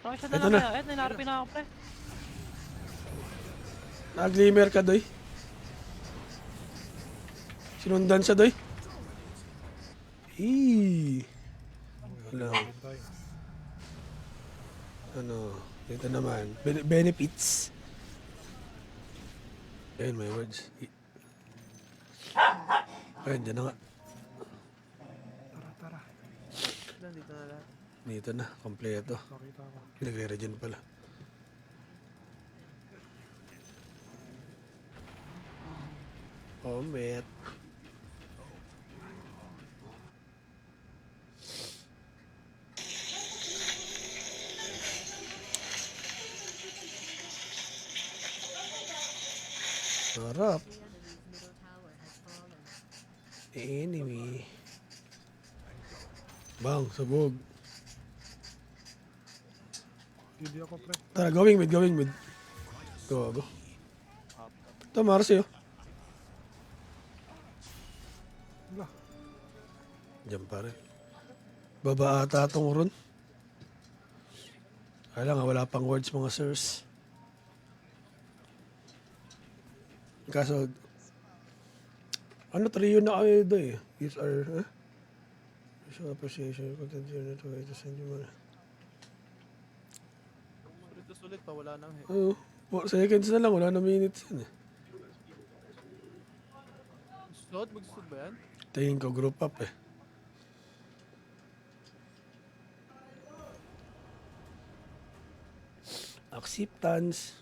Pakisya na Ito lang na. kaya. Ito, ninarapin na ako, pre. Nag-glimmer ka, Doy. Sinundan siya, Doy. Eee. Wala. Tayo. Ano, dito naman. Benefits. Ayun, may words. Ayun, dyan na nga. Tara. Dito na lahat. Dito na, kompleto. Makita ko. Nagre-regen pala. Oh, bet. Sarap. Enemy. Bang, sabog. Hindi ako pre. Tara, going mid. Go. Ito, Marcy, oh. Wala. Diyan pa rin. Baba ata itong run. Kaya nga, wala pang words mga sirs. Kaso, ano, trio na kayo doon eh. These are, Visual appreciation, content unit, way to send you money. Sulit pa, wala nang hit. Oo. 4 seconds na lang, wala na minutes yan eh. Magsusod ba yan? Tingin ko group up eh. Acceptance.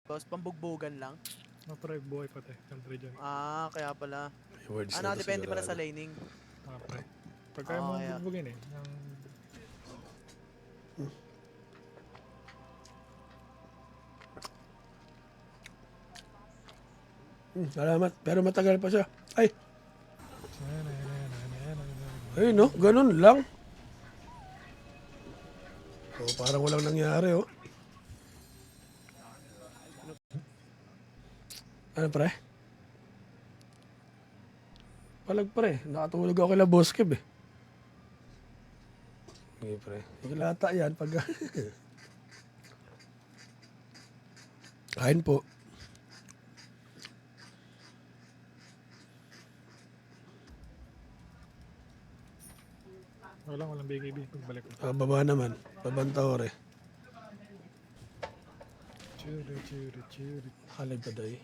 Boss, pambugbugan lang. No pre, buhay pa tayo. Siyempre dyan. Ah, kaya pala. May words na to Depende pala sa sigurado. laning. Pre. Pagkaya mo kaya. bugbugin eh. Yung... Salamat. Pero matagal pa siya. Ay! Ay, no? Ganun lang. Oh, parang walang nangyari, oh. Ano, pre? Palag, pre. Nakatulog ako kila Boss Kev, eh. Sige, pre. Ikalata yan pag... Kain po. Walang BKB. Pagbalik ko. Baba naman. Babantore. Churi. Halag pa dahi.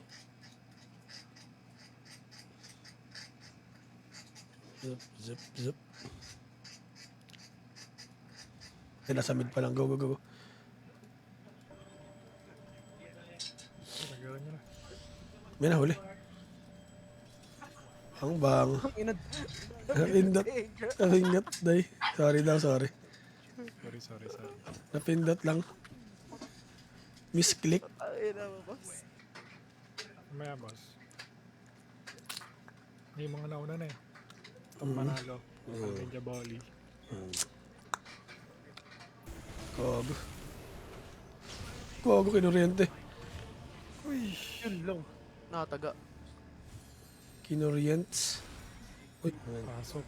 Zip. Ay, nasa mid pa lang. Go. Tagalan nyo na. May nahuli. Ang bang. Napindot, day. Sorry. Sorry. Napindot lang. Misclick. Ay, na boss. Maya boss. May mga nauna na eh. Ang panalo. Ang Ninja Bali. Kogo kinoriente. Uy. Yun lang. Nataga. Kinorients. Uy, Pasok.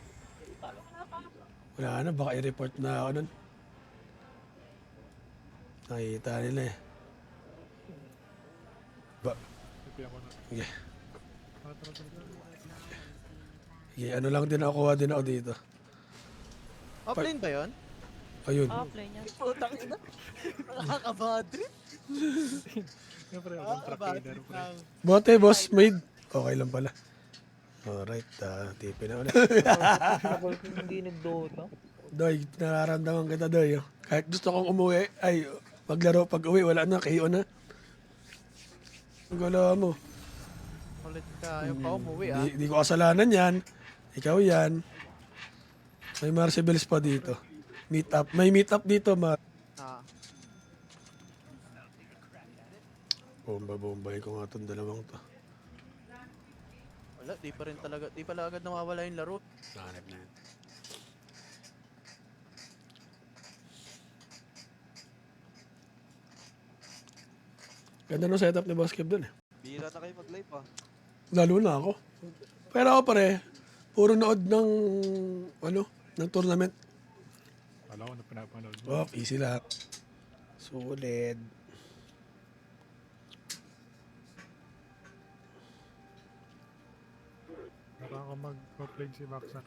wala na. Baka i-report na ako nun. Nakikita nila eh. Pipi ako na. Sige. Tara. Sige, ano lang din ako, kuha din ako dito. Offlane ba yun? Ayun. Offline yan. Putang ina. Nakakabadri. Siyempre ako ang track leader pre. Bote, boss, made. Okay lang pala. Alright, tipin na ulit. Ako hindi nag-dota. Doy, nararamdaman kita, Doy. Kahit gusto kong umuwi, ay, maglaro pag uwi, wala na, KO na. Ang gala mo. Ulit ka. Ayaw pa umuwi ah. Di ko kasalanan yan. Ikaw yan. May Marcibels pa dito. Meet up. May meet up dito, Ah. Bomba-bombahin ko nga itong dalawang to. Wala, di pala agad nawawala yung laro. Nahanap na yun. Ganda ng setup ni Boss Kev dun eh. Bira na kayo mag-live ah. Lalo na ako. Pero ako pare, puro nood ng, ng tournament. Kala ko na pinapanood mo. Oh, easy lang. Solid. Para ako mag-play si Baxan.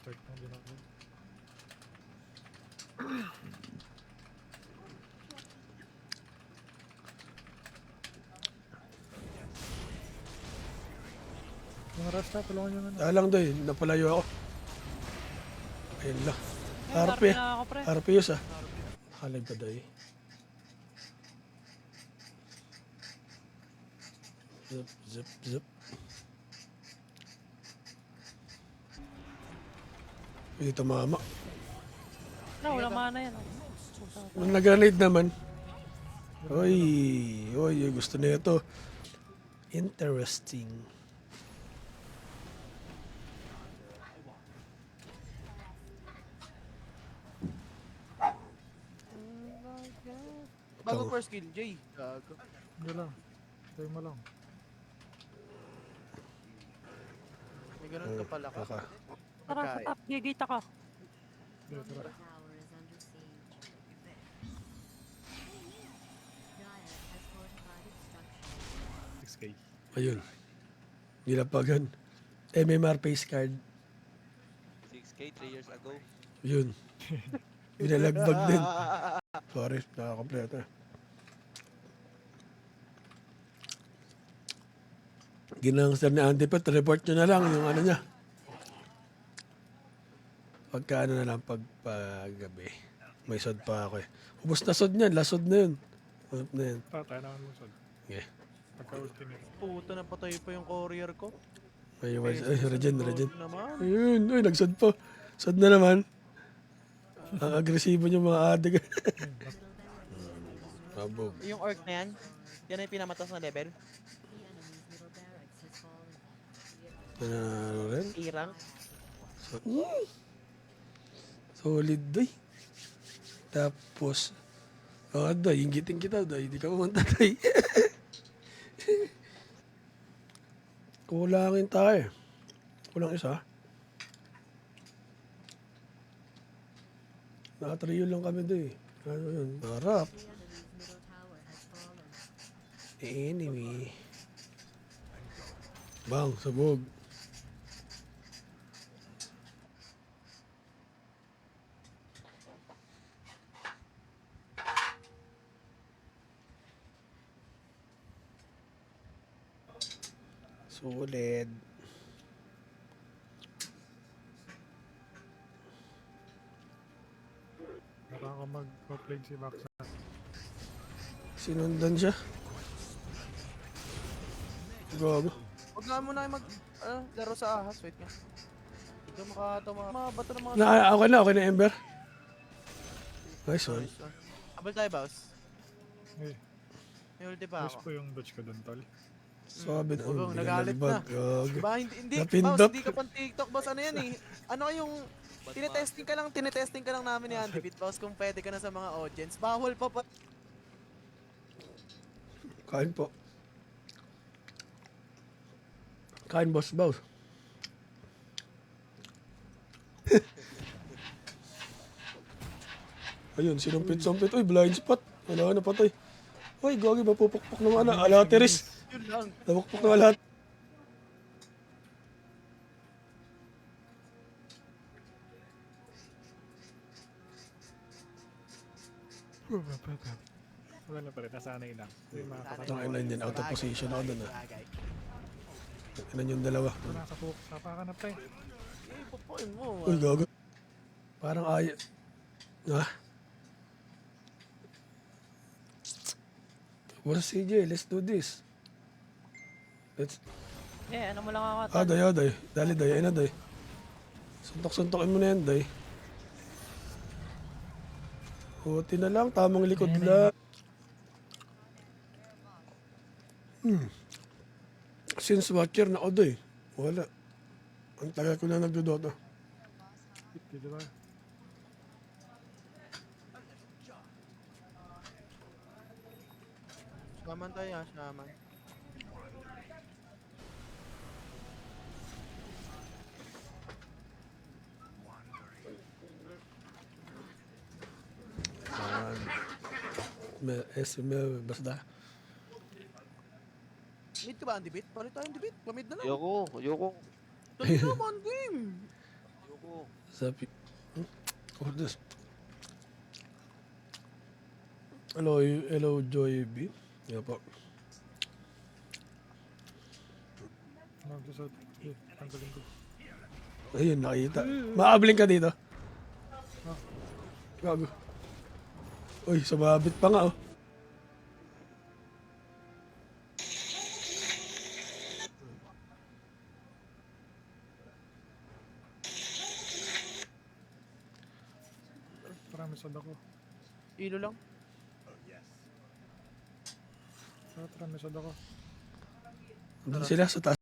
Start na din ako. Yung Rasta, tulungan nyo na. Talang doy, napalayo ako. Ayun lang. RP. RP na ako, pre. RP yus ah. Halag ka doy. Zip, zip, zip. Hindi tumama. No, wala mana yan. Nung nag-grenade naman. Oy, oy, gusto na ito. Interesting. Bago first kill, Jay. Gago. Hindi lang. Try mo lang. May ganun ka pala ka. Baka. Tara, sa Pagkain. top. Gigit ako. Hindi, tara. Tower is under siege. Gaia has fortified its structures. 6K. Ayun. Nilapagan. MMR face card. 6K 3 years ago. Yun. Binalagbag din. Sorry, nakakompleto. Ginangster ni Antipet, report nyo na lang yung ano niya. Pagka ano na lang, paggabi. May sod pa ako eh. Ubus na sod niyan, last sod na yun. Ubus na yun. Tayo naman mo sod. Okay. Pagka-ulti nito. Puta na patay pa yung courier ko. Ay, regen. Naman. Ayun, ay, nagsod pa. Sod na naman. Ang agresibo niyo mga adik. Mabog. Yung orc na yan, yan ay pinamatas na level. The enemy's middle barracks has fallen. Ano rin? Irang. Solid day. Tapos, day, inggitin kita, day. Hindi ka pumunta, day. Kulangin tayo. Kulang isa. Nakatriyo lang kami, day. Ano yun? Harap. The enemy's middle tower has fallen. Enemy. Bang, sabog. Solid. Para ako mag-play si Baxan. Sinundan siya. Gago. Huwag nga muna kayo laro sa ahas. Wait nga. Hindi ka makatawa. Mga bato ng mga... Okay na, Ember. Nice one. Nice one. Abal tayo, boss. Eh, May ulti pa push ako. po yung dodge ko doon, tol. Sabi na, Ugong, hindi nagalit nalibag. na. Gago. Diba? Hindi, Napindot. boss, hindi ka pang TikTok, boss. Ano yan eh? Ano yung... tinetesting ka lang namin ni Andy Beat, boss, kung pwede ka na sa mga audience. Bawal pa pa. Kain po. Kain, boss, boss. Ayun, sinumpit-sumpit. Uy, blind spot. Wala na patay. Uy, gagi, mapupukpok ng ano. Alateris. Yun lang. Napukpok ng alat. Wala na pa rin, nasanay lang. Yung mga Sana Ang ina din, out of position ako dun ah. Bagay. Inan yung dalawa. nasa puk, sapa ka na, pre. Eh, pupuin mo. Uy, gago. Parang ay... Ha? What's CJ? Let's do this. Let's... Ano mo lang ako. Day. Dali, day. Ayun na, day. Suntok-suntokin mo na yan, day. Buti na lang. Tamang likod lang. Since watcher na ako, day. Wala. Ang tagal ko na nagdodota. Dito ba? Shaman tayo, shaman. SML, basta. Mid ka ba, Andy Bit? Palit tayo, Andy Bit. Pamid na lang. Ayoko. Dali naman, game. Ayoko. Sabi. What this? Hello, Joy B. Yeah po. Mag-resort. Eh, tanggalin ko. Ayun, nakita. Maabling ka dito. Gago. Uy, sumabit pa nga oh. Marami sad ako. Ilo lang. Marami sad ako. Doon sila sa taas.